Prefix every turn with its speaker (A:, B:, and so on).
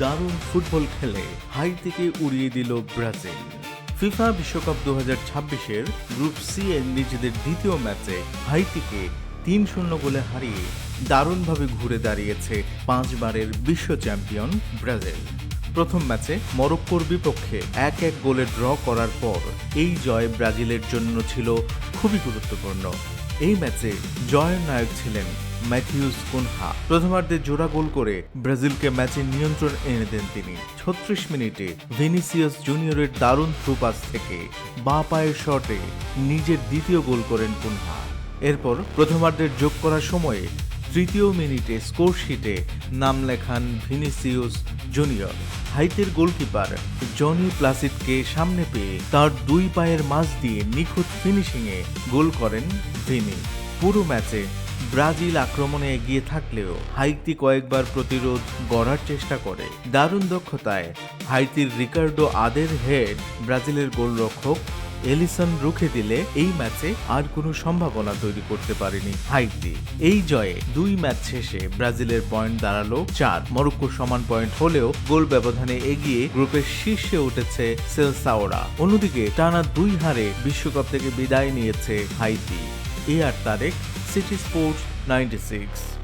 A: দারুণ ফুটবল খেলে হাইতিকে উড়িয়ে দিল ব্রাজিল। ফিফা বিশ্বকাপ 2026-এর গ্রুপ সি এর নিজেদের দ্বিতীয় ম্যাচে হাইতিকে 3-0 গোলে হারিয়ে দারুণভাবে ঘুরে দাঁড়িয়েছে 5 বারের বিশ্ব চ্যাম্পিয়ন ব্রাজিল। প্রথম ম্যাচে মরক্কোর বিপক্ষে 1-1 গোলে ড্র করার পর এই জয় ব্রাজিলের জন্য ছিল খুবই গুরুত্বপূর্ণ। এই ম্যাচে জয়ের নায়ক ছিলেন ম্যাথিউস কুনহা। প্রথমার্ধে জোড়া গোল করে ব্রাজিলকে ম্যাচের নিয়ন্ত্রণ এনে দেন তিনি। 36 মিনিটে ভিনিসিয়াস জুনিয়রের দারুণ থ্রু পাস থেকে বাঁ পায়ের শটে নিজের দ্বিতীয় গোল করেন কুনহা। এরপর প্রথমার্ধের যোগ করার সময়ে তৃতীয় মিনিটে স্কোর শিটে নাম লেখান ভিনিসিয়াস জুনিয়র। হাইতির গোলকিপার জনি প্লাসিডকে সামনে পেয়ে তার দুই পায়ের মাঝ দিয়ে নিখুঁত ফিনিশিংয়ে গোল করেন ভিনি। পুরো ম্যাচে ব্রাজিল আক্রমণে এগিয়ে থাকলেও হাইতি কয়েকবার প্রতিরোধ গড়ার চেষ্টা করে। দারুণ দক্ষতায় হাইতির রিকার্ডো আদের হেড ব্রাজিলের গোলরক্ষক এলিসন রুখে দিলে এই ম্যাচে আর কোনো সম্ভাবনা তৈরি করতে পারেনি হাইতি। এই জয়ে 2 ম্যাচ শেষে ব্রাজিলের পয়েন্ট দাঁড়ালো 4। মরক্কো সমান পয়েন্ট হলেও গোল ব্যবধানে এগিয়ে গ্রুপের শীর্ষে উঠেছে সেলসাওরা। অন্যদিকে টানা 2 হারে বিশ্বকাপ থেকে বিদায় নিয়েছে হাইতি। আর তারেক, সিটি স্পোর্টস 96।